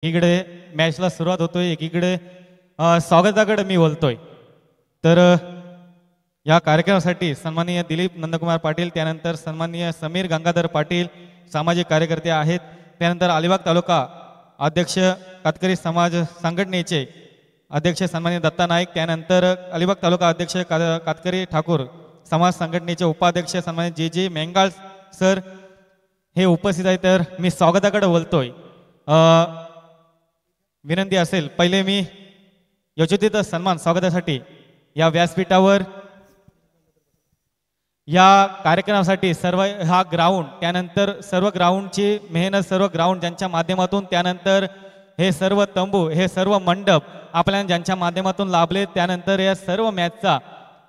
एकीकडे मॅचला सुरुवात होतोय, एकीकडे स्वागताकडे मी बोलतोय। तर या कार्यक्रमासाठी सन्माननीय दिलीप नंदकुमार पाटील, त्यानंतर सन्माननीय समीर गंगाधर पाटील सामाजिक कार्यकर्ते आहेत, त्यानंतर अलिबाग तालुका अध्यक्ष कातकरी समाज संघटनेचे अध्यक्ष सन्माननीय दत्ता नाईक, त्यानंतर अलिबाग तालुका अध्यक्ष कातकरी ठाकूर समाज संघटनेचे उपाध्यक्ष सन्माननीय जे जे मेंगाळ सर हे उपस्थित आहेत। तर मी स्वागताकडे बोलतोय। विनंती असेल, पहिले मी यशोचित सन्मान स्वागतासाठी या व्यासपीठावर या कार्यक्रमासाठी सर्व हा ग्राउंड, त्यानंतर सर्व ग्राउंडची मेहनत, सर्व ग्राउंड ज्यांच्या माध्यमातून, त्यानंतर हे सर्व तंबू, हे सर्व मंडप आपल्याला ज्यांच्या माध्यमातून लाभले, त्यानंतर या सर्व मॅचचा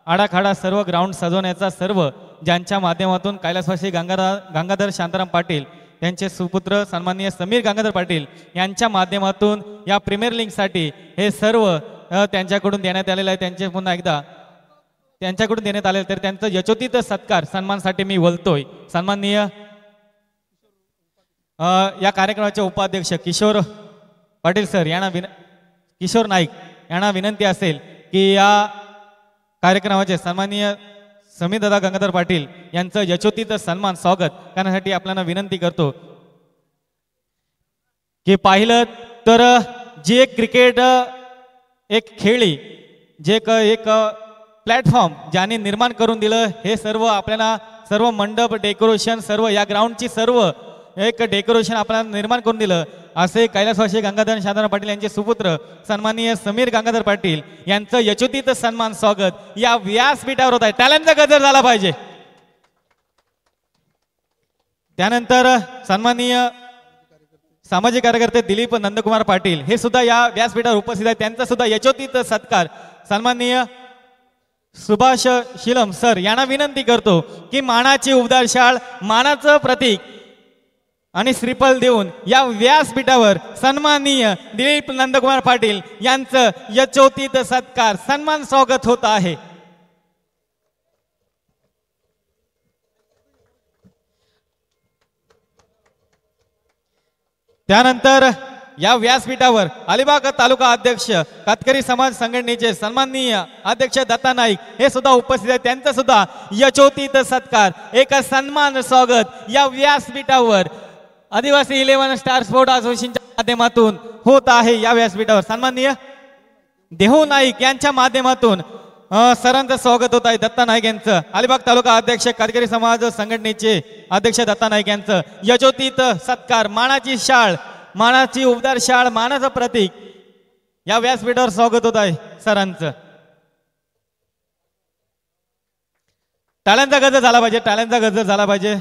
आडाखाडा, सर्व ग्राउंड सजवण्याचा सर्व ज्यांच्या माध्यमातून कैलासवासी गंगाधर शांताराम पाटील त्यांचे सुपुत्र सन्माननीय समीर गंगाधर पाटील यांच्या माध्यमातून या प्रीमियर लीगसाठी हे सर्व त्यांच्याकडून देण्यात आलेलं आहे। त्यांचे पुन्हा एकदा त्यांच्याकडून देण्यात आले, तर त्यांचं यशोचित सत्कार सन्मानसाठी मी बोलतोय। सन्माननीय या कार्यक्रमाचे उपाध्यक्ष किशोर पाटील सर यांना किशोर नाईक यांना विनंती असेल की या कार्यक्रमाचे सन्माननीय समीरदादा गंगाधर पाटील यांचं यशोचित सन्मान स्वागत करण्यासाठी आपल्याला विनंती करतो। की पाहिलं तर जे क्रिकेट एक खेळी, जे एक प्लॅटफॉर्म ज्याने निर्माण करून दिलं, हे सर्व आपल्याला सर्व मंडप डेकोरेशन, सर्व या ग्राउंडची सर्व एक डेकोरेशन आपल्याला निर्माण करून दिलं, असे कैलासवासी गंगाधर शांताराम पाटील यांचे सुपुत्र सन्माननीय समीर गंगाधर पाटील यांचं यशोचित सन्मान स्वागत या व्यासपीठावर होत आहे। टॅलेंटचा गजर झाला पाहिजे। त्यानंतर सन्माननीय सामाजिक कार्यकर्ते दिलीप नंदकुमार पाटील हे सुद्धा या व्यासपीठावर उपस्थित आहेत, त्यांचा सुद्धा यशोचित सत्कार सन्माननीय सुभाष शिलम सर यांना विनंती करतो की मानाची उबदार शाळ, मानाचं प्रतीक आणि श्रीफल देऊन या व्यासपीठावर सन्माननीय दिलीप नंदकुमार पाटील यांचं यशोचित सत्कार सन्मान स्वागत होत आहे। त्यानंतर या व्यासपीठावर अलिबाग तालुका अध्यक्ष कातकरी समाज संघटनेचे सन्माननीय अध्यक्ष दत्ता नाईक हे सुद्धा उपस्थित आहेत, त्यांचा सुद्धा यशोचित सत्कार एक सन्मान स्वागत या व्यासपीठावर आदिवासी 11 स्टार स्पोर्ट असोसिएशनच्या माध्यमातून होत आहे। या व्यासपीठावर सन्माननीय देहू नाईक यांच्या माध्यमातून सरांचं स्वागत होत आहे। दत्ता नाईक यांचं अलिबाग तालुका अध्यक्ष कातकरी समाज संघटनेचे अध्यक्ष दत्ता नाईक यांचं यशोचित सत्कार, मानाची शाळ, मानाची उबदार शाळ, मानाचं प्रतीक या व्यासपीठावर स्वागत होत आहे सरांचं। टाळ्यांचा गजर झाला पाहिजे, टाळ्यांचा गजर झाला पाहिजे।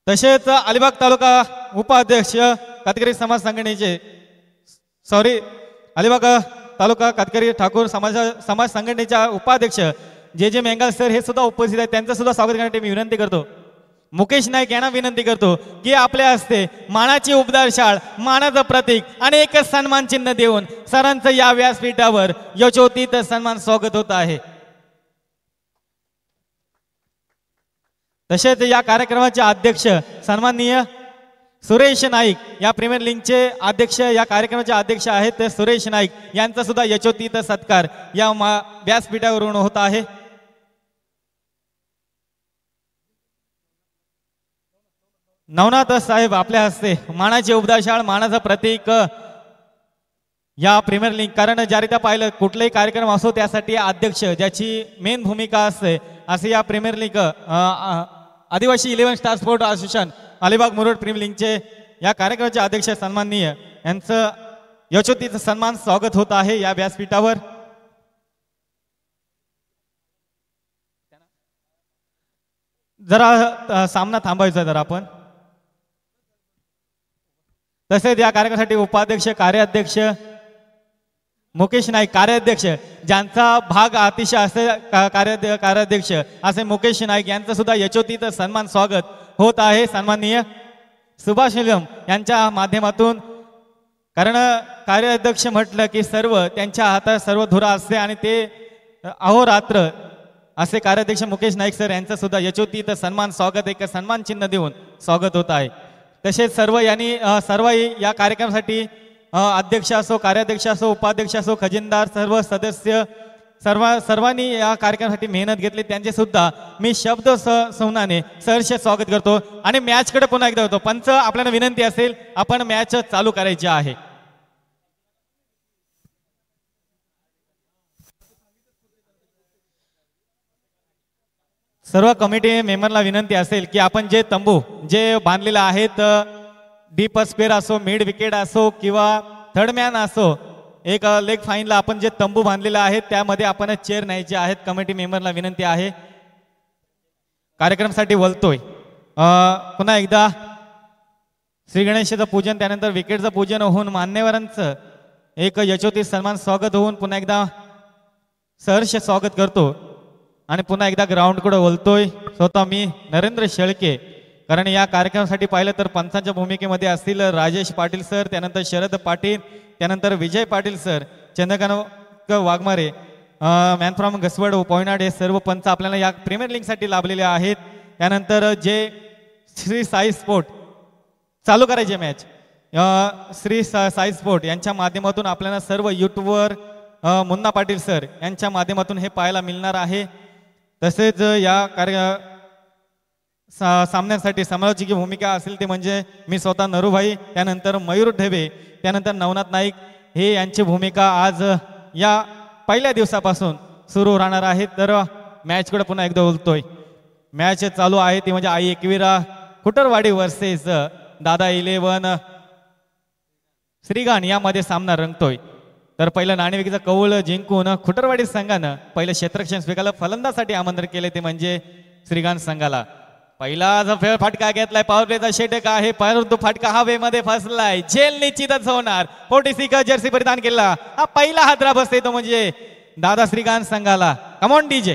तसेच अलिबाग तालुका उपाध्यक्ष कातकरी समाज संघटनेचे अलिबाग तालुका कातकरी ठाकूर समाज संघटनेच्या उपाध्यक्ष जे जे मेंगाळ सर हे सुद्धा उपस्थित आहेत, त्यांचं सुद्धा स्वागत करण्यासाठी मी विनंती करतो। मुकेश नाईक यांना विनंती करतो की आपल्या हस्ते मानाची उबदार शाळ, मानाचं प्रतीक आणि एक सन्मान चिन्ह देऊन सरांचं या व्यासपीठावर यशोचित सन्मान स्वागत होत आहे। तसेच या कार्यक्रमाचे अध्यक्ष सन्माननीय सुरेश नाईक या प्रीमियर लीगचे अध्यक्ष, या कार्यक्रमाचे अध्यक्ष आहेत ते सुरेश नाईक यांचा सुद्धा यशोचित सत्कार या व्यासपीठावरून होत आहे। नवनाथ साहेब आपल्या हस्ते मानाची उबदार शाळ, मानाचं प्रतीक या प्रीमियर लीग, कारण ज्यारित्या पाहिलं कुठलाही कार्यक्रम असो त्यासाठी अध्यक्ष ज्याची मेन भूमिका असते, असे या प्रीमियर लीग आदिवासी 11 star sport association Alibag Murud premier लीगचे या कार्यक्रमाचे अध्यक्ष सन्माननीय यांचं यशोचित सन्मान स्वागत होत आहे या व्यासपीठावर। जरा सामना थांबायचा जरा आपण। तसेच या कार्यक्रमासाठी उपाध्यक्ष कार्याध्यक्ष मुकेश नाईक, कार्याध्यक्ष ज्यांचा भाग अतिशय असे कार्याध्यक्ष असे मुकेश नाईक यांचं सुद्धा यशोचित सन्मान स्वागत होत आहे सन्माननीय सुभाष शिलम यांच्या माध्यमातून। कारण कार्याध्यक्ष म्हटलं की सर्व त्यांच्या हातात सर्व धुरा असते आणि ते अहोरात्र असे कार्याध्यक्ष मुकेश नाईक सर यांचं सुद्धा यशोचित सन्मान स्वागत, एक सन्मान चिन्ह देऊन स्वागत होत आहे। तसेच सर्व यांनी सर्व या कार्यक्रमासाठी अध्यक्ष असो, कार्याध्यक्ष असो, उपाध्यक्ष असो, खजिनदार, सर्व सदस्य सर्वांनी या कार्यक्रमासाठी मेहनत घेतली, त्यांचे सुद्धा मी शब्द संज्ञाने सहर्ष स्वागत करतो आणि मॅचकडे पुन्हा एकदा होतो. पंच, आपल्याला विनंती असेल आपण मॅच चालू करायची आहे. सर्व कमिटी मेंबरला विनंती असेल की आपण जे तंबू जे बांधलेले आहेत, डीप स्क्वेअर असो, मिड विकेट असो किंवा थर्ड मॅन असो, एक लेग फाईनला आपण जे तंबू बांधलेले आहेत त्यामध्ये आपण चेअर न्यायचे आहेत. कमिटी मेंबरला विनंती आहे. कार्यक्रमासाठी बोलतोय पुन्हा एकदा श्री गणेशाचं पूजन, त्यानंतर विकेटचं पूजन होऊन मान्यवरांचं एक यशोती सन्मान स्वागत होऊन पुन्हा एकदा सहर्ष स्वागत करतो आणि पुन्हा एकदा ग्राउंडकडे बोलतोय स्वतः मी नरेंद्र शेळके. कारण या कार्यक्रमासाठी पाहिलं तर पंचांच्या भूमिकेमध्ये असतील राजेश पाटील सर, त्यानंतर शरद पाटील, त्यानंतर Vijay Patil sir, Chandrakant Waghmare, man from Ghaswad, point, हे सर्व पंच आपल्याला या प्रीमियर लीगसाठी लाभलेले आहेत. त्यानंतर जे श्री साई स्पोर्ट चालू करायचे मॅच, श्री साई स्पोर्ट यांच्या माध्यमातून आपल्याला सर्व यूट्यूबवर मुन्ना पाटील सर यांच्या माध्यमातून हे पाहायला मिळणार आहे. तसेच या सामन्यासाठी समालोचकी भूमिका असेल ते म्हणजे मी स्वतः नरूभाई, त्यानंतर मयूर ढेबे, त्यानंतर नवनाथ नाईक, हे यांची भूमिका आज या पहिल्या दिवसापासून सुरू राहणार आहे. तर मॅचकडे पुन्हा एकदा बोलतोय. मॅच चालू आहे ती म्हणजे आई एकविरा खुटरवाडी वर्सेस दादा 11 श्रीगान यामध्ये सामना रंगतोय. तर पहिलं नाणेफेकीचा कौल जिंकून खुटरवाडी संघानं पहिलं क्षेत्ररक्षण स्वीकारलं. फलंदासाठी आमंत्रण केले ते म्हणजे श्रीगान संघाला. पहिला फटका घेतलाय, पॉवर प्लेचा षटक आहे, परंतु फटका हवेमध्ये फसलाय. झेल निश्चितच होणार. 46 जर्सी परिधान केला. हा पहिला हादरा बसते तो म्हणजे दादा श्रीगान संघाला. Come on DJ.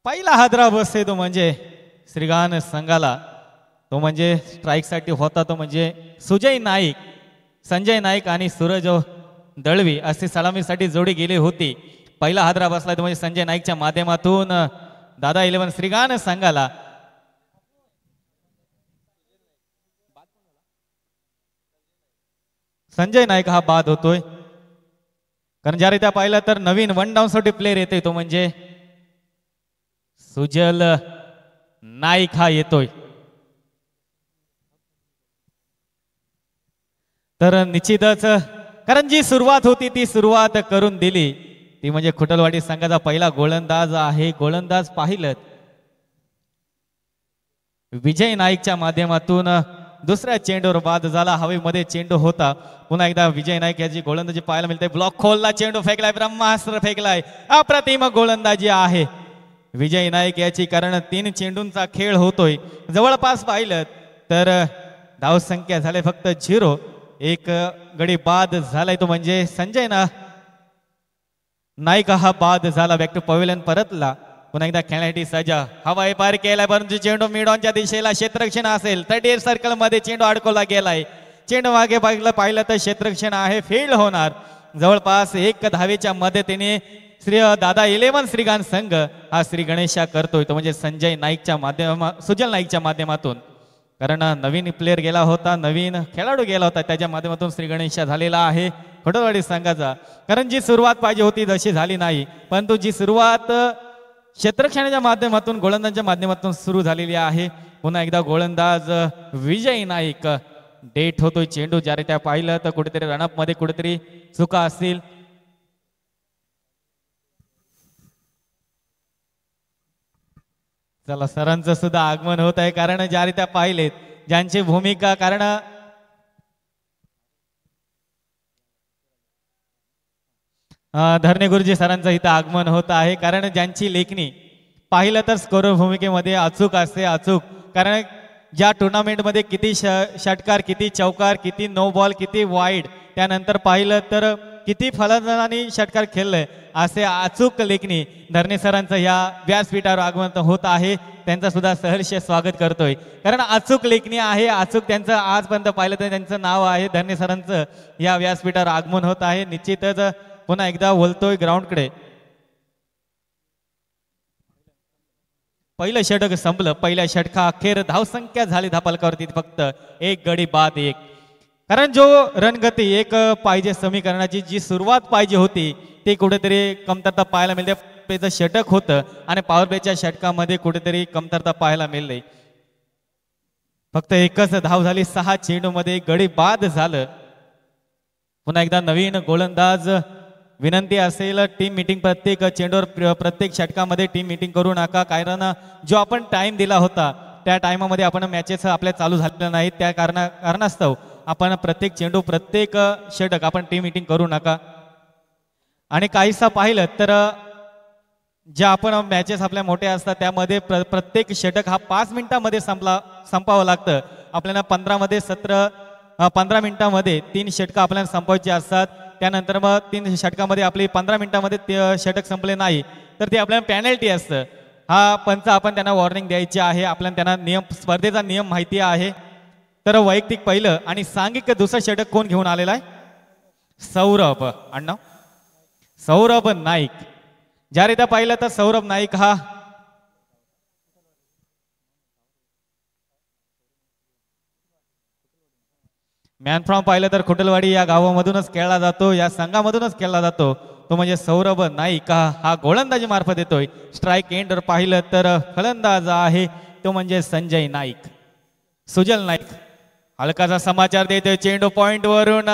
पहिला हादरा बसते तो म्हणजे श्रीगान संघाला. तो म्हणजे स्ट्राईक साठी होता तो म्हणजे सुजय नाईक, संजय नाईक आणि सूरज दळवी असे सलामीसाठी जोडी गेली होती. पहिला हादरा बसला तो म्हणजे संजय नाईकच्या माध्यमातून दादा 11 श्रीगान संघाला. संजय नाईक हा बाद होतोय. कारण ज्या रीत्या पाहिलं तर नवीन वन डाऊन साठी प्लेअर येतोय तो म्हणजे सुजल नाईक हा येतोय. तर निश्चितच कारण जी सुरुवात होती ती सुरुवात करून दिली ती म्हणजे खुटलवाडी संघाचा पहिला गोलंदाज आहे. गोलंदाज पाहिलं विजय नाईकच्या माध्यमातून दुसऱ्या चेंडूवर बाद झाला. हवेमध्ये चेंडू होता. पुन्हा एकदा विजय नाईक याची गोलंदाजी पाहायला मिळते. ब्लॉक खोलला, चेंडू फेकलाय, ब्रह्मास्त्र फेकलाय. अप्रतिम गोलंदाजी आहे विजय नाईक याची. कारण 3 चेंडूंचा खेळ होतोय. जवळपास पाहिलं तर धावसंख्या झाले फक्त 0. एक गडी बाद झालाय तो म्हणजे संजय नाईक हा बाद झाला. बॅक टू पवेलियन परतला. पुन्हा एकदा खेळण्यासाठी सजा. हवाई पार केलाय परंतु चेंडू मिडॉनच्या दिशेला क्षेत्ररक्षण असेल 38 सर्कल मध्ये चेंडू अडकवला गेलाय. चेंडू मागे पाहिलं तर क्षेत्ररक्षण आहे, फील्ड होणार. जवळपास 1 धावेच्या मदतीने श्री दादा 11 श्रीगान संघ हा श्री गणेशा करतोय तो म्हणजे संजय नाईकच्या सुजल नाईकच्या माध्यमातून. कारण नवीन प्लेअर गेला होता, नवीन खेळाडू गेला होता, त्याच्या माध्यमातून श्री गणेशा झालेला आहे खुटरवाडी संघाचा. कारण जी सुरुवात पाहिजे होती तशी झाली नाही, परंतु जी सुरुवात क्षेत्ररक्षणाच्या माध्यमातून गोलंदाजाच्या माध्यमातून सुरू झालेली आहे. पुन्हा एकदा गोलंदाज विजय नाईक डेट होतोय. चेंडू ज्या रीत्या पाहिलं तर कुठेतरी रनअप मध्ये कुठेतरी चुका असतील. चला सरांचं सुद्धा आगमन होत आहे. कारण ज्या रीत्या पाहिलेत ज्यांची भूमिका, कारण धरणे गुरुजी सरांचं इथं आगमन होत आहे. कारण ज्यांची लेखणी पाहिलं तर स्कोर भूमिकेमध्ये अचूक असते, अचूक. कारण ज्या टुर्नामेंटमध्ये किती षटकार, किती चौकार, किती नो बॉल, किती वाईड, त्यानंतर पाहिलं तर किती फलंदाजांनी षटकार खेळले असे अचूक लेखणी धरणे सरांचं या व्यासपीठावर आगमन होत आहे. त्यांचं सुद्धा सहर्ष स्वागत करतोय, कारण अचूक लेखणी आहे. अचूक त्यांचं आजपर्यंत पाहिलं तर त्यांचं नाव आहे. धरणे सरांचं या व्यासपीठावर आगमन होत आहे. निश्चितच पुन्हा एकदा बोलतोय ग्राउंडकडे. पहिलं षटक संपलं. पहिल्या षटका अखेर धावसंख्या झाली धापलकावरती फक्त एक गडी बाद एक. कारण जो रणगती एक पाहिजे समीकरणाची जी सुरुवात पाहिजे होती ती कुठेतरी कमतरता पाहायला मिळते. षटक होतं आणि पॉवर प्लेच्या षटकामध्ये कुठेतरी कमतरता पाहायला मिळते. फक्त एकच धाव झाली. 6 चेंडूमध्ये गडी बाद झालं. पुन्हा एकदा नवीन गोलंदाज विनंती असेल टीम मीटिंग प्रत्येक चेंडूवर प्रत्येक षटकामध्ये टीम मीटिंग करू नका, कारण जो आपण टाइम दिला होता त्या टाइमामध्ये आपण मॅचेस आपल्या चालू झालेल्या नाहीत. त्या कारणास्तव आपण प्रत्येक चेंडू प्रत्येक षटक आपण टीम मीटिंग करू नका. आणि काहीसा पाहिलं तर ज्या आपण मॅचेस आपल्या मोठ्या असतात त्यामध्ये प्रत्येक षटक हा 5 मिनिटांमध्ये संपावं लागतं. आपल्याला 15 मिनिटांमध्ये 3 षटकं आपल्याला संपवायची असतात. त्यानंतर मग 3 षटकामध्ये आपली 15 मिनिटांमध्ये षटक संपले नाही तर ते आपल्याला पेनल्टी असतं. हा पंच आपण त्यांना वॉर्निंग द्यायची आहे. आपल्याला त्यांना नियम स्पर्धेचा नियम माहिती आहे. तर वैयक्तिक पहिलं आणि सांघिक दुसरं षटक कोण घेऊन आलेला आहे? सौरभ अण्णा, सौरभ नाईक. ज्यारित्या पाहिलं तर सौरभ नाईक हा मॅन फ्रॉम पाहिलं तर खुटलवाडी या गावामधूनच खेळला जातो, या संघामधूनच खेळला जातो. तो म्हणजे सौरभ नाईक हा गोलंदाजी मार्फत येतोय. स्ट्राईक एंडवर पाहिलं तर फलंदाज आहे तो म्हणजे संजय नाईक. सुजल नाईक हलकाचा समाचार देतोय. चेंडू पॉइंट वरून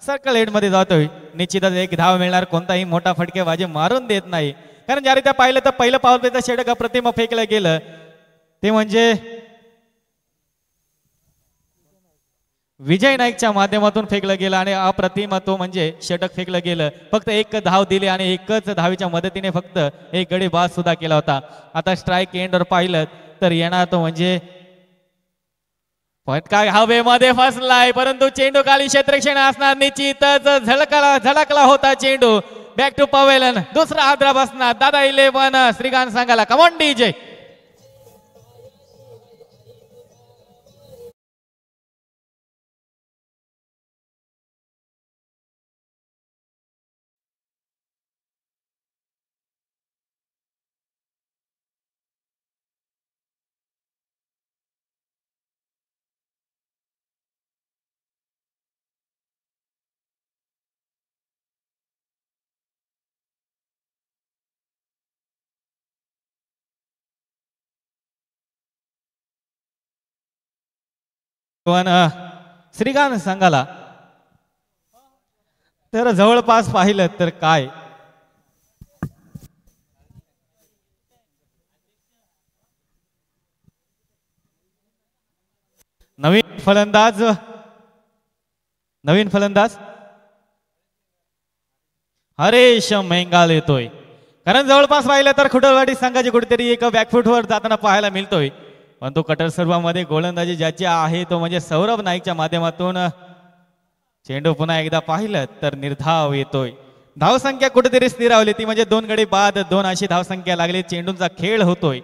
सर्कल हेड मध्ये जातोय. निश्चितच एक धाव मिळणार. कोणताही मोठा फटकेबाजी मारून देत नाही. कारण ज्यारित्या पाहिलं तर पहिलं पॉवर प्लेचं षटक अप्रतिम फेकलं गेलं ते म्हणजे विजय नाईकच्या माध्यमातून फेकलं गेलं आणि अप्रतिम तो म्हणजे षटक फेकलं गेलं. फक्त एक धाव दिली आणि एकच धावीच्या मदतीने फक्त एक गडी बाद सुद्धा केला होता. आता स्ट्राईक एंडवर पाहिलं तर येणार तो म्हणजे फटका हवेमध्ये फसलाय, परंतु चेंडू खाली क्षेत्ररक्षण असणार. निश्चितच झळकला होता चेंडू. Back to pavilion. दुसरा हादरा बसणार. दादा 11 श्रीकांत सांगाला. Come on DJ. श्रीकांत सांगाला. तर जवळपास पाहिलं तर काय नवीन फलंदाज हरेश मेंगाल येतोय. कारण जवळपास पाहिलं तर खुटलवाडी संघाची कुठेतरी एक बॅकफुटवर जाताना पाहायला मिळतोय. पण तो कटर सर्वामध्ये गोलंदाजी ज्याची आहे तो म्हणजे सौरभ नाईकच्या माध्यमातून चेंडू पुन्हा एकदा पाहिलं तर निर्धाव येतोय. धावसंख्या कुठेतरी स्थिरावली ती म्हणजे 2 गडी बाद 2 अशी धावसंख्या लागली. चेंडूंचा खेळ होतोय.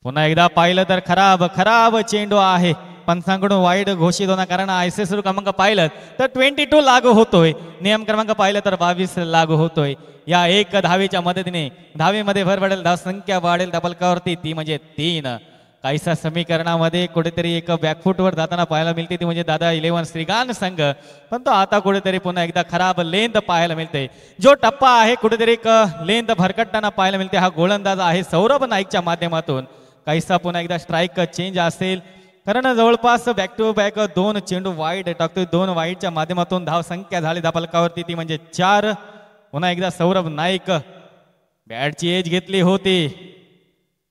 पुन्हा एकदा पाहिलं तर खराब चेंडू आहे. पंचांकडून वाईट घोषित होणार. कारण ICC क्रमांक पाहिलं तर 22 लागू होतोय. नियम क्रमांक पाहिलं तर 22 लागू होतोय. या एक धावेच्या मदतीने धावेमध्ये भर पडेल. धावसंख्या वाढेल धापलकावरती ती म्हणजे 3. काहीसा समीकरणामध्ये कुठेतरी एक बॅकफुटवर जाताना पाहायला मिळते ती म्हणजे दादा 11 श्रीकांत संघ. पण तो आता कुठेतरी पुन्हा एकदा खराब लेंथ पाहायला मिळते. जो टप्पा आहे कुठेतरी एक लेंथ भरकटताना पाहायला मिळते. हा गोलंदाज आहे सौरभ नाईकच्या माध्यमातून. काहीसा पुन्हा एकदा स्ट्राईक चेंज असेल. कारण जवळपास बॅक टू बॅक 2 चेंडू वाईट टाकतोय. 2 वाईटच्या माध्यमातून धावसंख्या झाली धापलकावरती ती म्हणजे 4. पुन्हा एकदा सौरभ नाईक बॅटची एज घेतली होती.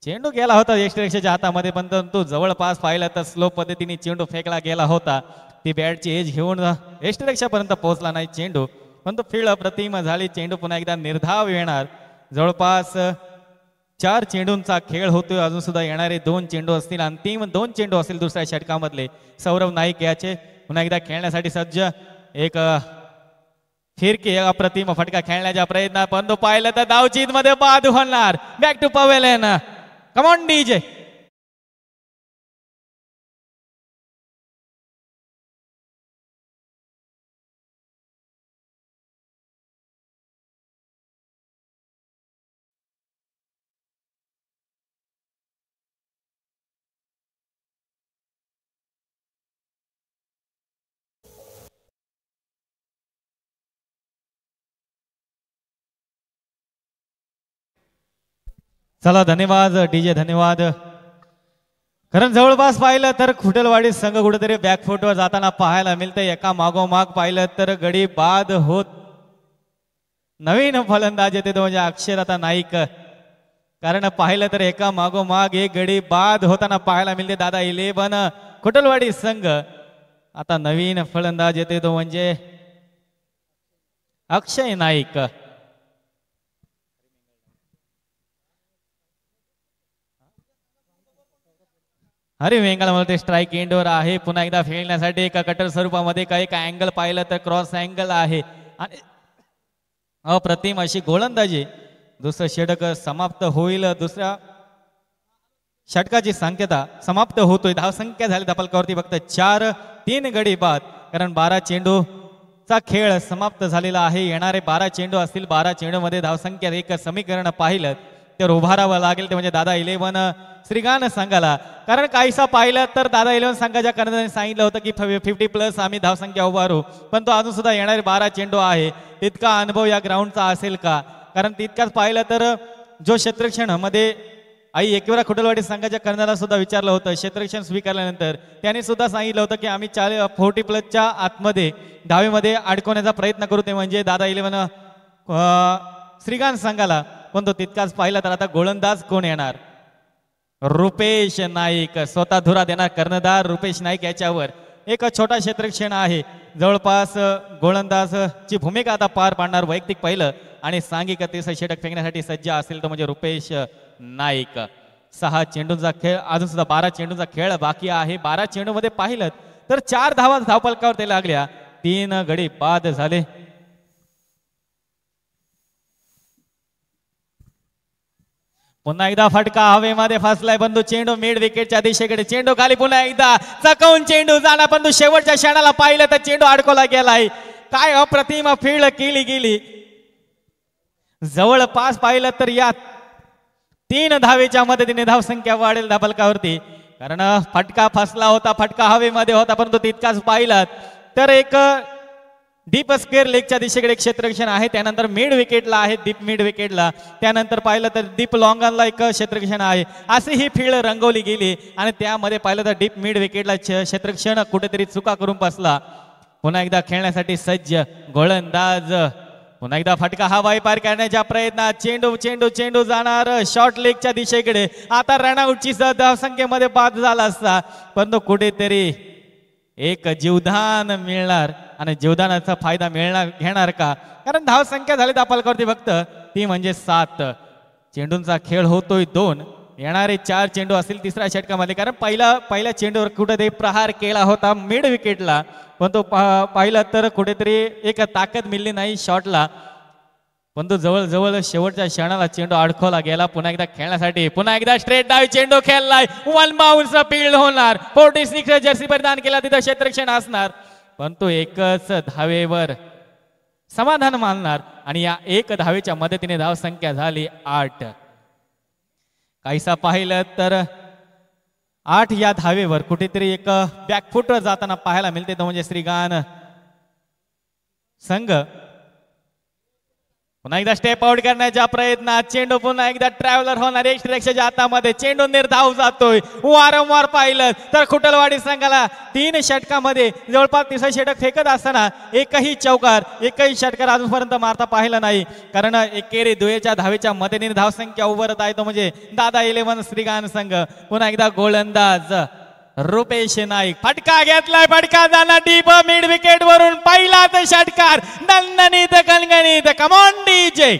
चेंडू गेला होता यष्टीरक्षाच्या हातामध्ये पण तो जवळपास पाहिला तर स्लो पद्धतीने चेंडू फेकला गेला होता. ती बॅटची एज घेऊन यष्टीरक्षापर्यंत पोहोचला नाही चेंडू. पण तो फील्ड अप्रतिम झाली. चेंडू पुन्हा एकदा निर्धाव येणार. जवळपास 4 चेंडूंचा खेळ होतोय. अजून सुद्धा येणारे 2 चेंडू असतील, अंतिम 2 चेंडू असतील दुसऱ्या षटकामधले. सौरव नाईक याचे पुन्हा एकदा खेळण्यासाठी सज्ज. एक फिरकी अप्रतिम फटका खेळण्याच्या प्रयत्न, परंतु पाहिलं तर धावचीत मध्ये बाद होणार. Back to pavilion. Come on DJ. चला धन्यवाद डीजे, धन्यवाद. कारण जवळपास पाहिलं तर खुटलवाडी संघ कुठेतरी बॅकफुटवर जाताना पाहायला मिळते. एका मागोमाग पाहिलं तर गडी बाद होत नवीन फलंदाज येते तो म्हणजे अक्षरता नाईक. कारण पाहिलं तर एका मागोमाग एक गडी बाद होताना पाहायला मिळते. दादा 11 खुटलवाडी संघ. आता नवीन फलंदाज येते तो म्हणजे अक्षय नाईक. अरे वेंगळमध्ये स्ट्राईक एंडवर आहे. पुन्हा एकदा खेळण्यासाठी एका कटर स्वरूपामध्ये काही अँगल पाहिलं तर क्रॉस अँगल आहे आणि अप्रतिम अशी गोलंदाजी. दुसरं षटक समाप्त होईल. दुसऱ्या षटकाची सांख्यता समाप्त होतोय. धावसंख्या झाली धापलकावरती फक्त 4-3 गडी बाद. कारण 12 चेंडूचा खेळ समाप्त झालेला आहे. येणारे 12 चेंडू असतील. 12 चेंडू मध्ये धावसंख्या एक समीकरण पाहिलं तर उभारावं लागेल ते म्हणजे दादा 11 श्रीगान संघाला. कारण काहीसा पाहिलं तर दादा 11 संघाच्या कर्णधाराने सांगितलं होतं की 50+ आम्ही धावसंख्या उभारू, पण तो अजून सुद्धा येणारे 12 चेंडू आहे. तितका अनुभव या ग्राउंडचा असेल का? कारण तितकाच पाहिलं तर जो क्षेत्ररक्षण मध्ये आई एकवेळा खुटलवाडी संघाच्या कर्णधाराला सुद्धा विचारलं होतं. क्षेत्ररक्षण स्वीकारल्यानंतर त्यांनी सुद्धा सांगितलं होतं की आम्ही 40+ आतमध्ये धावेमध्ये अडकवण्याचा प्रयत्न करू, ते म्हणजे दादा 11 श्रीगान संघाला. पण तो तितकाच पाहिला तर आता गोलंदाज कोण येणार? रुपेश नाईक. स्वतः धुरा देणार कर्णधार रुपेश नाईक याच्यावर. एक छोटा क्षेत्रक्षण आहे. जवळपास गोलंदाजची भूमिका आता पार पाडणार. वैयक्तिक पहिलं आणि सांघिक तिसरं षटक फेकण्यासाठी सज्ज असेल तो म्हणजे रुपेश नाईक. 6 चेंडूंचा खेळ, अजून सुद्धा 12 चेंडूंचा खेळ बाकी आहे. 12 चेंडू मध्ये पाहिलं तर 4 धावा धावपलकावर ते लागल्या. 3 गडी बाद झाले. पुन्हा एकदा फटका हवेमध्ये फसलाय. बंधू चेंडू मिड विकेटच्या दिशेकडे. चेंडू खाली पुन्हा एकदा चकवून चेंडू जाणार. बंधू शेवटच्या क्षणाला पाहिलं तर चेंडू अडकवला गेलाय. काय अप्रतिम फील्ड केली गेली. जवळपास पाहिलं तर या 3 धावेच्या मदतीने धावसंख्या वाढेल धापलकावरती. कारण फटका फसला होता, फटका हवेमध्ये होता, परंतु तितकाच पाहिलं तर एक डीप स्क्वेअर लेगच्या दिशेकडे क्षेत्ररक्षण आहे. त्यानंतर मिड विकेटला आहे, डीप मिड विकेटला. त्यानंतर पाहिलं तर डीप लॉंगनला एक क्षेत्ररक्षण आहे. अशी ही फील्ड रंगवली गेली आणि त्यामध्ये पाहिलं तर डीप मिड विकेटला क्षेत्ररक्षण कुठेतरी चुका करून बसला. पुन्हा एकदा खेळण्यासाठी सज्ज गोलंदाज. पुन्हा एकदा फटका हवाई पार करण्याच्या प्रयत्नात. चेंडू चेंडू चेंडू जाणार शॉर्ट लेगच्या दिशेकडे. आता रनआउटची धावसंख्येमध्ये बाद झाला असता, परंतु कुठेतरी एक जीवदान मिळणार आणि जीवदानाचा फायदा घेणार का? कारण धावसंख्या झाली धापलकावरती फक्त ती म्हणजे 7. चेंडूंचा खेळ होतोय 2. येणारे 4 चेंडू असतील तिसऱ्या षटकामध्ये. कारण पहिल्या चेंडूवर कुठेतरी प्रहार केला होता मिड विकेटला, पण तो पाहिला तर कुठेतरी एक ताकद मिळली नाही शॉटला. पण तो जवळ शेवटच्या क्षणाला चेंडू अडकवला गेला. पुन्हा एकदा खेळण्यासाठी पुन्हा एकदा स्ट्रेट डाव चेंडू खेळलाय. 1 बाउन्स फील्ड होणार. 46 जर्सी परिधान केला, तिथं क्षेत्ररक्षण असणार, पण तो एकच धावेवर समाधान मानणार आणि या 1 धावेच्या मदतीने धावसंख्या झाली 8. काहीसा पाहिलं तर 8 या धावेवर कुठेतरी एक बॅकफुटवर जाताना पाहायला मिळते तो म्हणजे श्रीगान संघ. पुन्हा एकदा स्टेप आउट करण्याच्या प्रयत्नात चेंडू पुन्हा एकदा ट्रॅव्हलर होणार. एक्स्ट्रेक्शनच्या हातामध्ये चेंडू निर्धाव जातोय. वारंवार पाहिलं तर खुटलवाडी संघाला 3 षटकामध्ये जवळपास तिसरं षटक फेकत असताना एकही षटकार अजूनपर्यंत मारता पाहिलं नाही. कारण एकेरी 2च्या धावेच्या मदतीने धावसंख्या उभारत आहे तो म्हणजे दादा 11 श्रीगान संघ. पुन्हा एकदा गोलंदाज रुपेश नाईक. फटका घेतलाय. फटका जाणार डीप मिड विकेट वरून. पहिलाच षटकार दणदणीत गणगणित. कम ऑन डीजे.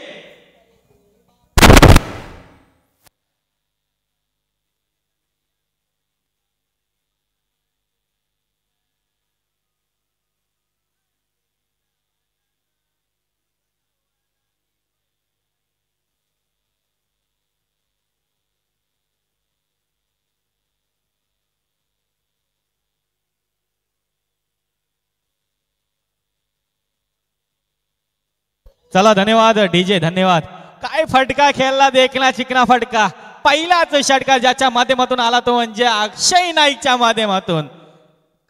चला धन्यवाद डीजे, धन्यवाद. काय फटका खेळला, देखना चिकना फटका. पहिलाच षटकार ज्याच्या माध्यमातून आला तो म्हणजे अक्षय नाईकच्या माध्यमातून.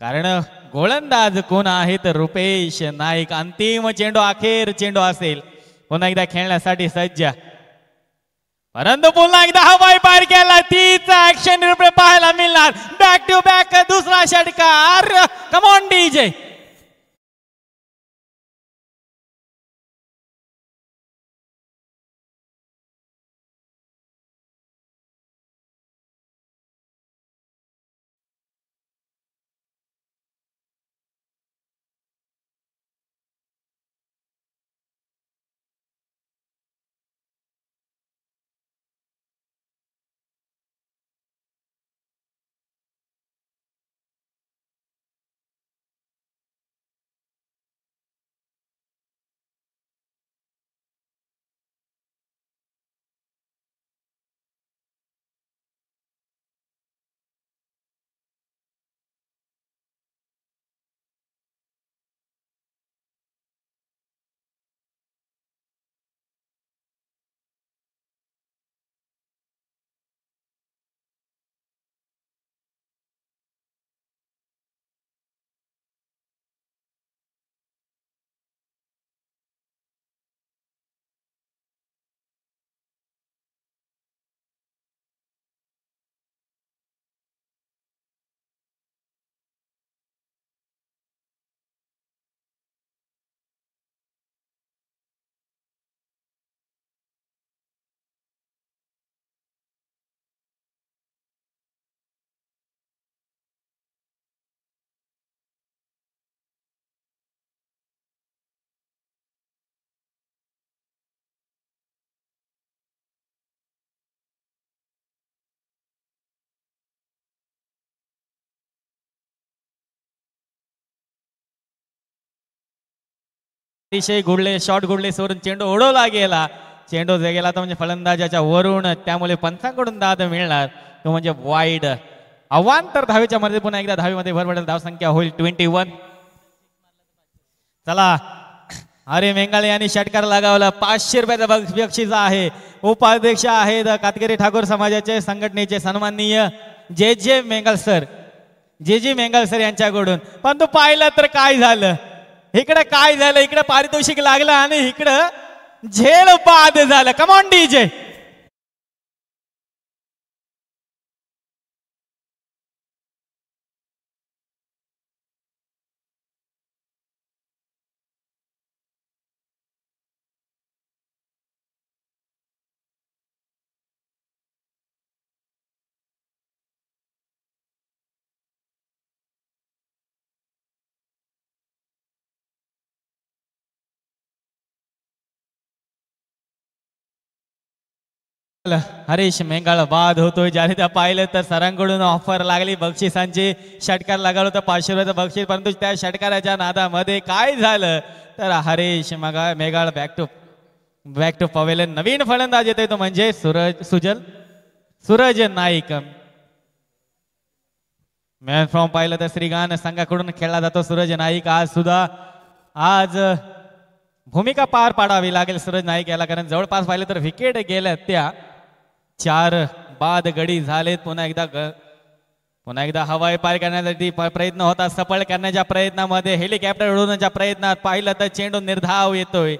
कारण गोलंदाज कोण आहे तर रुपेश नाईक. अंतिम चेंडू, अखेर चेंडू असेल, पुन्हा एकदा खेळण्यासाठी सज्ज. परंतु पुन्हा एकदा हवाई पार केला, तीच ऍक्शन रिप्ले पाहायला मिळणार. बॅक टू बॅक दुसरा षटकार. कम ऑन डीजे. अतिशय गुडले शॉट गुडले सोडून चेंडू उडवला गेला. चेंडू जे गेला तर म्हणजे फलंदाजाच्या वरून, त्यामुळे पंचांकडून दाद मिळणार, तो म्हणजे वाईड. अवांतर धावेच्या मध्ये पुन्हा एकदा धावेमध्ये भर पडेल. धावसंख्या होईल 21. चला, अरे मेंगाळे यांनी षटकार लगावला. 500 रुपयाचा बक्षीस आहे. उपाध्यक्ष आहेत कातकरी ठाकूर समाजाचे संघटनेचे सन्माननीय जे जे मेंगाल सर, जे जे मेंगाल सर यांच्याकडून. पण तू पाहिलं तर काय झालं, इकडे काय झालं, इकडे पारितोषिक लागलं आणि इकडं झेल बाद झालं. Come on DJ. हरीश मेंगाळ बाद होतोय. ज्याने त्या पाहिलं तर सरांकडून ऑफर लागली बक्षिसांची. षटकार लागलो तर 500 रुपयाचं बक्षीस, परंतु त्या षटकाराच्या नादामध्ये काय झालं तर हरीश मेघाळ बॅक टू पवेलियन. नवीन फलंदाज येतोय तो म्हणजे सूरज नाईक. मॅन फ्रॉम पाहिलं तर श्रीगान संघाकडून खेळला जातो सूरज नाईक. आज भूमिका पार पाडावी लागेल सूरज नाईक याला, कारण जवळपास पाहिलं तर विकेट गेल्या त्या 4 बाद गडी झालेत. पुन्हा एकदा हवाई पार करण्यासाठी प्रयत्न होता. सफळ करण्याच्या प्रयत्नामध्ये हेलिकॉप्टर उडवण्याच्या प्रयत्नात पाहिलं तर चेंडू निर्धाव येतोय.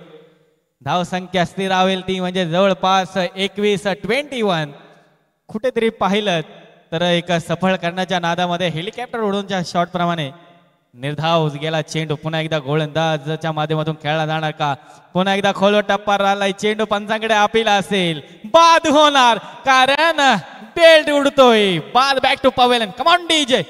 धाव संख्या स्थिरावेल ती म्हणजे जवळपास 21. कुठेतरी पाहिलं तर एक सफळ करण्याच्या नादामध्ये हेलिकॉप्टर उडवण्याच्या शॉट प्रमाणे निर्धाव गेला चेंडू. पुन्हा एकदा गोलंदाजच्या माध्यमातून खेळला जाणार का? पुन्हा एकदा खोलवर टप्पा राहिलाय. चेंडू पंचांकडे अपील असेल, बाद होणार कारण बेल्ट उडतोय. बाद back to pavilion. Come on DJ.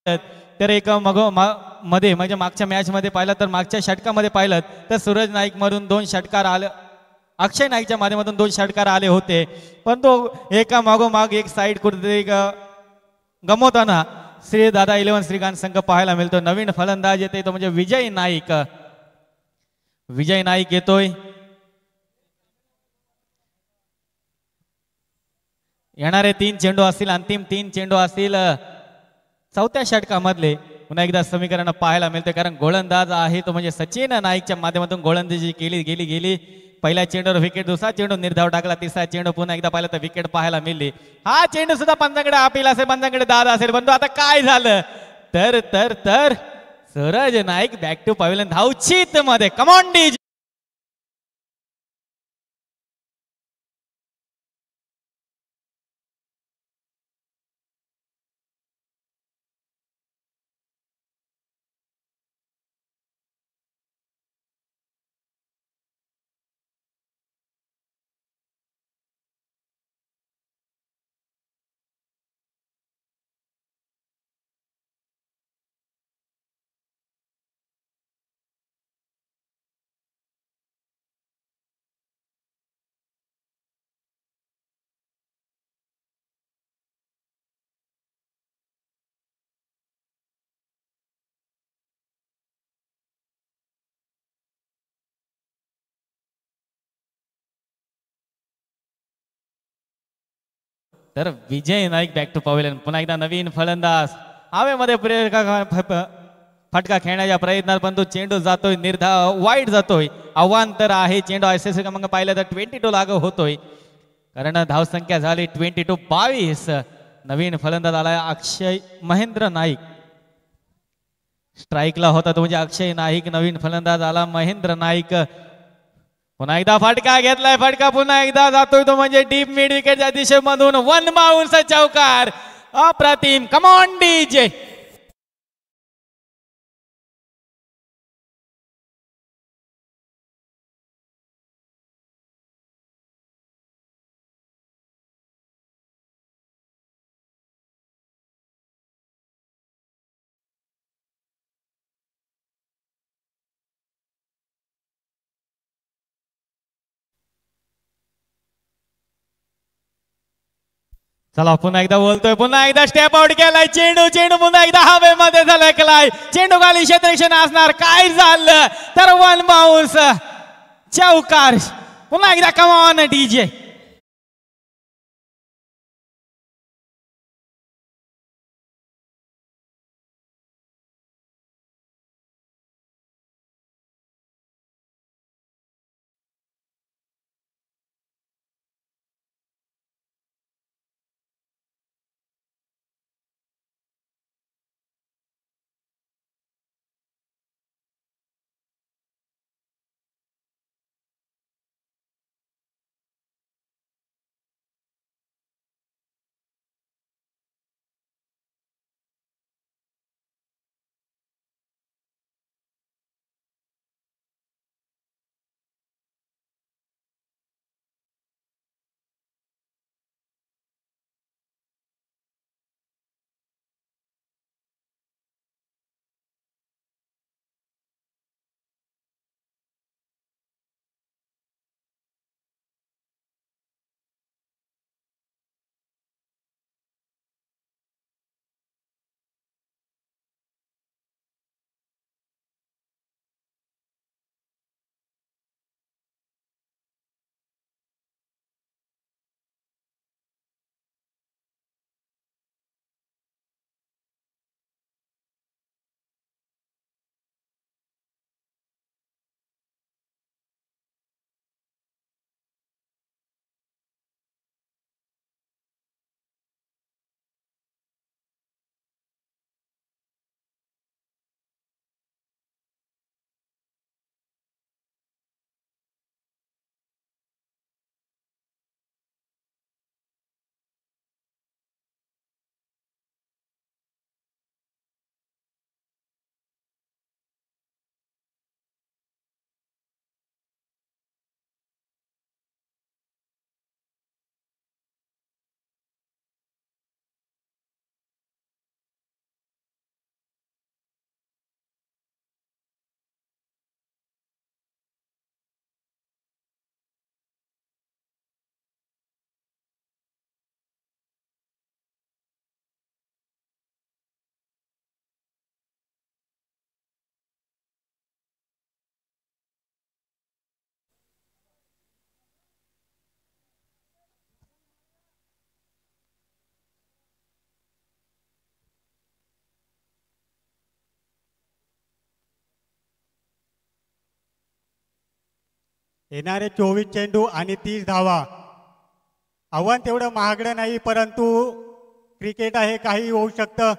तर एक मध्ये म्हणजे मागच्या मॅच मध्ये पाहिलं तर मागच्या षटकामध्ये पाहिलं तर सूरज नाईक मधून 2 षटकार आले, अक्षय नाईकच्या माध्यमातून 2 षटकार आले होते, पण तो एका मागोमाग एक साईड कुठेतरी गमवताना श्री दादा 11 श्रीकांत संघ पाहायला मिळतो. नवीन फलंदाज येते तो म्हणजे विजय नाईक. विजय नाईक येतोय. येणारे 3 चेंडू असतील, अंतिम 3 चेंडू असतील चौथ्या षटकामधले. पुन्हा एकदा समीकरण पाहायला मिळते कारण गोलंदाज आहे तो म्हणजे सचिन नाईकच्या माध्यमातून गोलंदाजी केली गेली. पहिल्या चेंडूवर विकेट, दुसरा चेंडू निर्धाव टाकला, तिसरा चेंडू पुन्हा एकदा पाहिला तर विकेट पाहायला मिळली. हा चेंडू सुद्धा पंचांकडे अपील असेल, पंचांकडे दाद असेल, पण आता काय झालं तर तर तर Suraj Naik back to pavilion धावचित मध्ये. Come on DJ. तर Vijay Naik back to pavilion. पुन्हा एकदा नवीन फलंदाज हवेमध्ये फटका खेळण्याच्या प्रयत्नात, पण तो चेंडू जातोय वाईट जातोय. आव्हान तर आहे, चेंडू ICC क्रमांक पाहिलं तर 22 लागू होतोय कारण धावसंख्या झाली 22. नवीन फलंदाज आलाय अक्षय महेंद्र नाईक. स्ट्राईकला होता तो म्हणजे अक्षय नाईक. नवीन फलंदाज आला महेंद्र नाईक. पुन्हा एकदा फटका घेतलाय, फटका पुन्हा एकदा जातोय तो म्हणजे डीप मिड विकेटच्या दिशेमधून 1 बाउन्स चौकार. अप्रतिम. Come on DJ. चला पुन्हा एकदा बोलतोय, पुन्हा एकदा स्टेप आउट केलाय. चेंडू चेंडू पुन्हा एकदा हवेमध्ये झलकलाय. चेंडू खाली क्षेत्ररक्षण असणार. काय झालं तर 1 बाउन्स चौकार. पुन्हा एकदा कमॉन डीजे. येणारे 24 चेंडू आणि 30 धावा. आव्हान तेवढं महागडं नाही, परंतु क्रिकेट आहे, काही होऊ शकतं.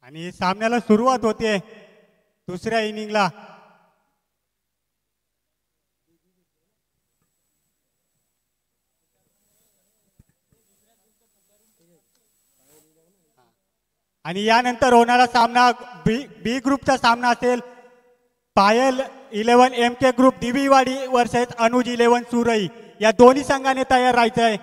आणि सामन्याला सुरुवात होते दुसऱ्या इनिंगला. आणि यानंतर होणारा सामना बी ग्रुपचा सामना असेल. पायल 11 MK ग्रुप दिवीवाडी वर्सेस अनुज 11 सुरई. या दोन्ही संघाने तयार राहायचं आहे.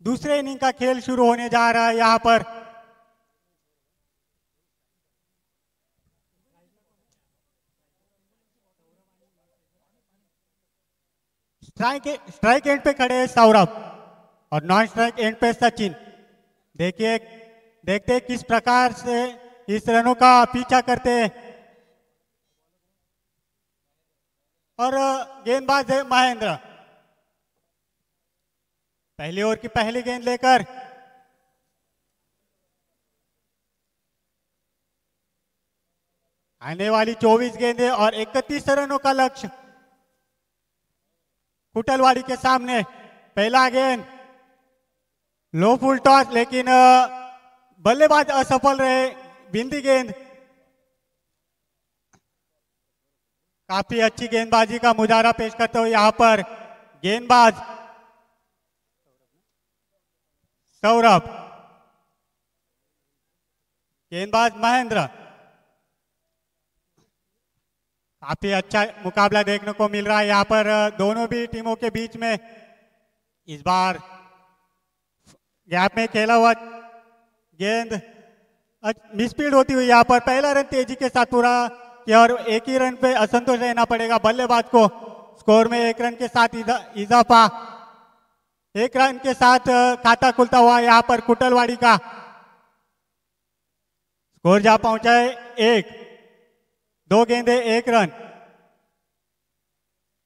दूसरे इनिंग का खेल शुरू होने जा रहा है. यहां पर स्ट्राइक एंड पे खड़े हैं सौरभ और नॉन स्ट्राइक एंड पे सचिन. देखते किस प्रकार से इस रनों का पीछा करते हैं. और गेंदबाज है महेंद्र. पहली ओवर की पहली गेंद लेकर आने वाली 24 गेंदें और 31 रनों का लक्ष्य कुटलवाड़ी के सामने. पहला गेंद लो फुल टॉस, लेकिन बल्लेबाज असफल रहे. बिंदी गेंद. काफी अच्छी गेंदबाजी का मुजाहरा पेश करते हुए यहां पर गेंदबाज सौरभ, गेंदबाज महेंद्र. काफी अच्छा मुकाबला देखने को मिल रहा है यहां पर दोनों भी टीमों के बीच में. इस बार गैप में खेला हुआ गेंद मिसफील्ड होती हुई यहां पर पहला रन तेजी के साथ पूरा किया और एक ही रन पे असंतोष रहना पड़ेगा बल्लेबाज को. स्कोर में 1 रन के साथ इजाफा. 1 रन के साथ खाता खुलता हुआ यहां पर कुटलवाड़ी का. स्कोर जा पहुंचा है 1. 2 गेंदे 1 रन.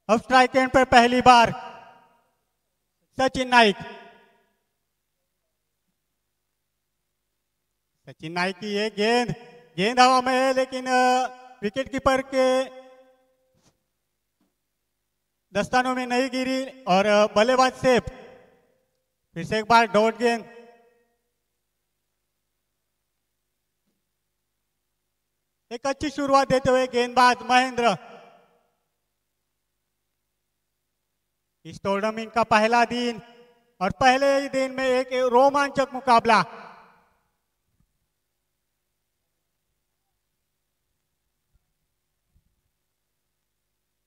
अब स्ट्राइक एंड पर पहली बार सचिन नाइक. सचिन नाइक की ये गेंद हवा में है, लेकिन विकेट कीपर के दस्तानों में नहीं गिरी और बल्लेबाज सेफ. फिर से एक बार डॉट गेंद. एक अच्छी शुरुआत देते हुए गेंदबाज महेंद्र. इस टूर्नामेंट का पहला दिन और पहले ही दिन में एक रोमांचक मुकाबला.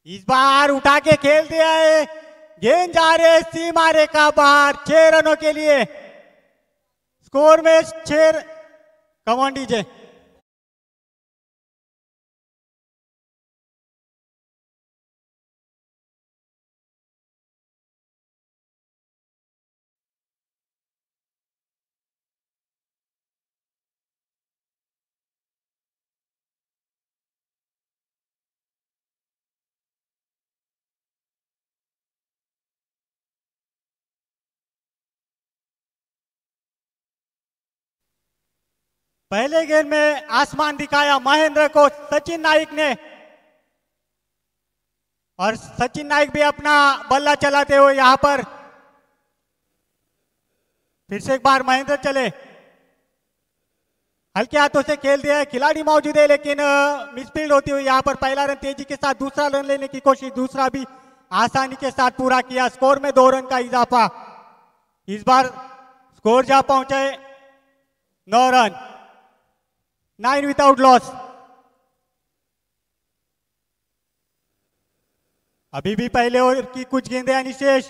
इस बार उठा के खेल दिया है. गेंद जा रहे सीमा रेखा बाहर 6 रनों के लिए. स्कोर में 6. Come on DJ. पहले गेंद में आसमान दिखाया महेंद्र को सचिन नाइक ने और सचिन नाइक भी अपना बल्ला चलाते हुए यहां पर फिर से एक बार महेंद्र चले. हल्के हाथों से खेल दिया है. खिलाड़ी मौजूद है, लेकिन मिसफील्ड होती हुई यहां पर पहला रन तेजी के साथ. दूसरा रन लेने की कोशिश, दूसरा भी आसानी के साथ पूरा किया. स्कोर में 2 रन का इजाफा. इस बार स्कोर जा पहुंचे 9 रन. 9 without loss. अभी भी पहले ओवर की कुछ गेंदें यानी शेष.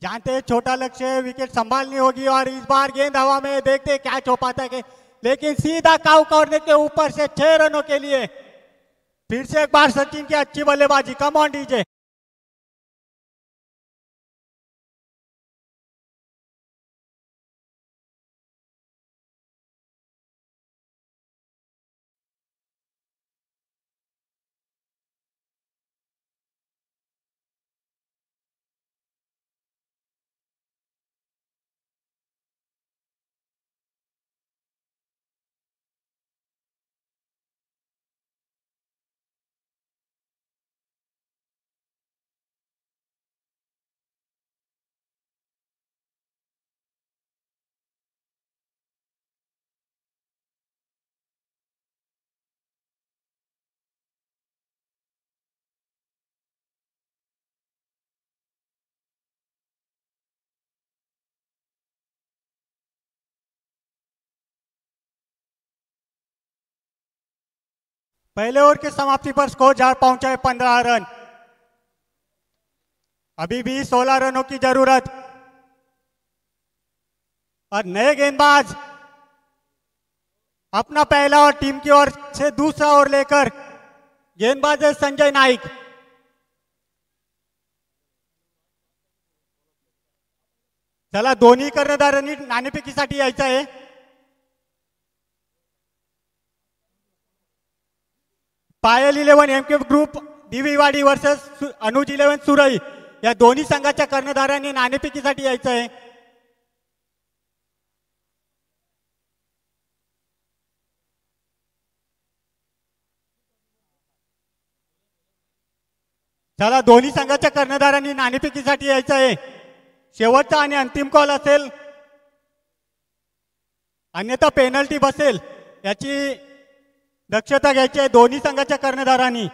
जानते हैं छोटा लक्ष्य है, विकेट संभालनी होगी और इस बार गेंद हवा में. देखते हैं क्या हो पाता है, लेकिन सीधा काउ करने के ऊपर से 6 रनों के लिए फिर से एक बार सचिन की अच्छी बल्लेबाजी। कम ऑन डीजे। पहले ओवर की समाप्ति पर स्कोर जार पहुंचा है 15 रन। अभी भी 16 रनों की जरूरत और नए गेंदबाज अपना पहला और टीम की ओर से दूसरा ओवर लेकर गेंदबाज है संजय नाईक। चला दोन्ही कर्णधारांनी नाणेफेकीसाठी यायचं आहे। पायल 11 एमके ग्रुप दिवीवाडी वर्सेस अनुज 11 सुरई या दोन्ही संघाच्या कर्णधारांनी नाणेफेकीसाठी यायचं आहे। चला दोन्ही संघाच्या कर्णधारांनी नाणेफेकीसाठी यायचं आहे। शेवटचा आणि अंतिम कॉल असेल, अन्यथा पेनल्टी बसेल याची दक्षता घ्यायची आहे दोन्ही संघाच्या कर्णधारांनी।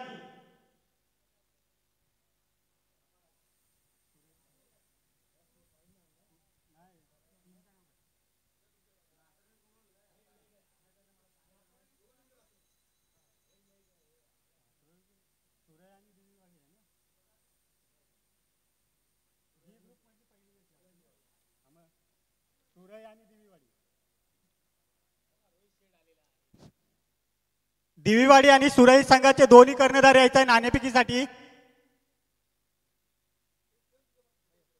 दिवीवाडी आणि सुरई संघाचे दोन्ही कर्णधार यायचे आहे नाणेफेकीसाठी।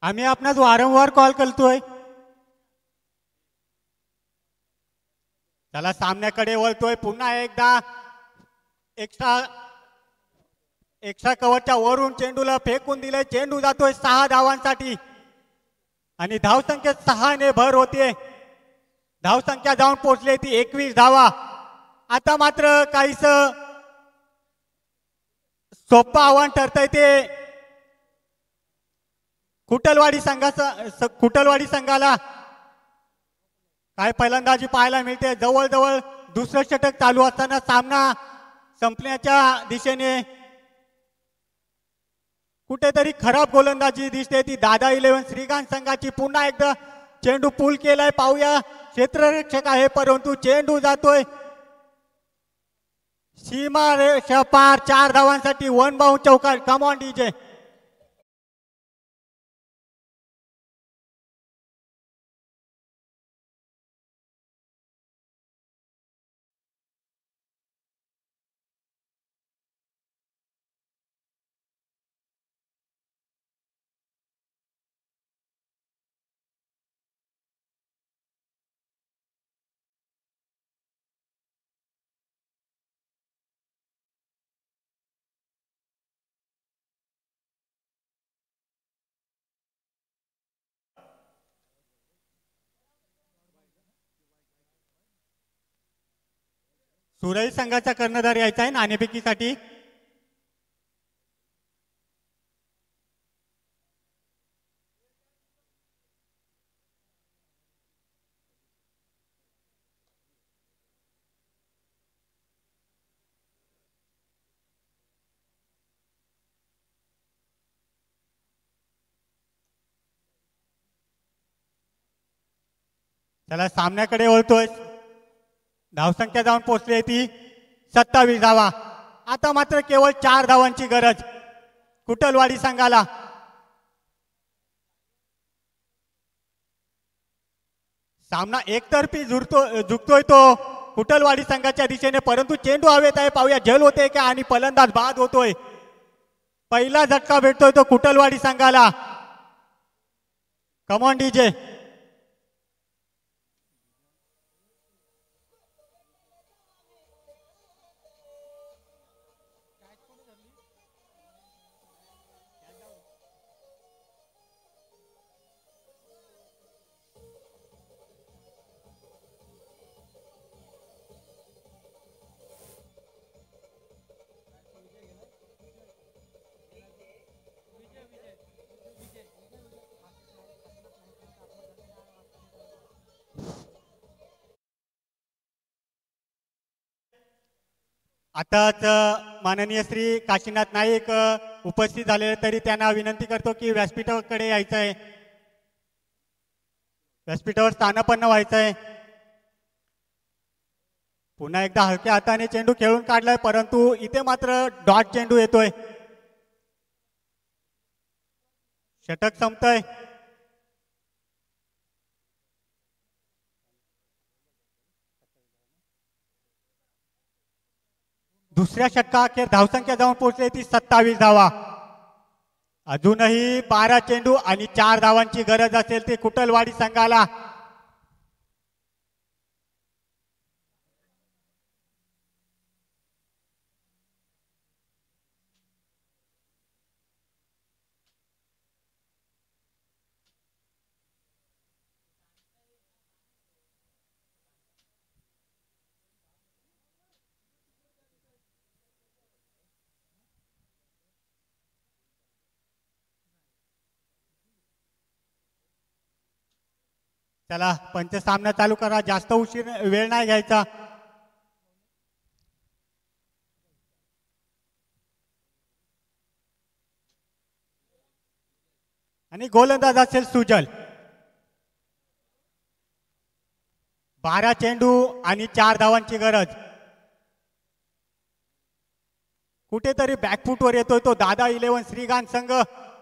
आम्ही आपणास वारंवार कॉल करतोय। चला सामन्याकडे वळतोय पुन्हा एकदा। एक्स्ट्रा कव्हरच्या वरून चेंडूला फेकून दिलंय। चेंडू जातोय 6 धावांसाठी आणि धावसंख्येत 6 ने भर होते। धावसंख्या जाऊन पोहोचली ती 21 धावा। आता मात्र काहीच सोपं आव्हान ठरतंय ते कुटलवाडी संघाला। काय फलंदाजी पाहायला मिळते। जवळजवळ दुसरं षटक चालू असताना सामना संपण्याच्या दिशेने कुठेतरी खराब गोलंदाजी दिसते ती दादा 11 श्रीकांत संघाची। पुन्हा एकदा चेंडू पूल केलाय, पाहूया। क्षेत्ररक्षक आहे परंतु चेंडू जातोय सीमा रेषा पार। 4 धावांसाठी 1 बाउंड चौकार। कम ऑन डीजे। सुरई संघाचा कर्णधार यायचा आहे नाणेफेकीसाठी। चला सामन्याकडे वळतोय। धावसंख्या जाऊन पोहोचली ती 27 धावा। आता मात्र केवळ 4 धावांची गरज कुटलवाडी संघाला। सामना एकतर्फी झुकतोय तो कुटलवाडी संघाच्या दिशेने, परंतु चेंडू हवेत आहे. पाहूया झेल होते का आणि फलंदाज बाद होतोय. पहिला झटका भेटतोय तो कुटलवाडी संघाला. Come on DJ. आताच माननीय श्री काशीनाथ नाईक उपस्थित झाले, तरी त्यांना विनंती करतो की व्यासपीठाकडे यायचं आहे, व्यासपीठावर स्थानापन्न व्हायचं आहे. पुन्हा एकदा हलक्या हाताने चेंडू खेळून काढलाय, परंतु इथे मात्र डॉट चेंडू येतोय. षटक संपतंय. दुसऱ्या षटका अखेर धावसंख्या जाऊन पोहोचली ती 27 धावा. अजूनही 12 चेंडू आणि 4 धावांची गरज असेल ती कुटलवाडी संघाला. चला पंच सामना चालू करा, जास्त उशीर वेळ नाही घ्यायचा. आणि गोलंदाज असेल सुजल. 12 चेंडू आणि 4 धावांची गरज. कुठेतरी बॅकफुटवर येतोय तो दादा 11 श्रीगान संघ.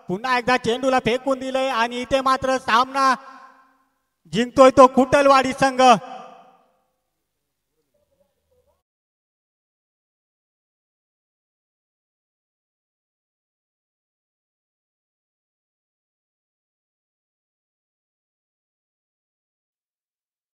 पुन्हा एकदा चेंडूला फेकून दिलंय आणि इथे मात्र सामना जिंकतोय तो कुटलवाडी संघ.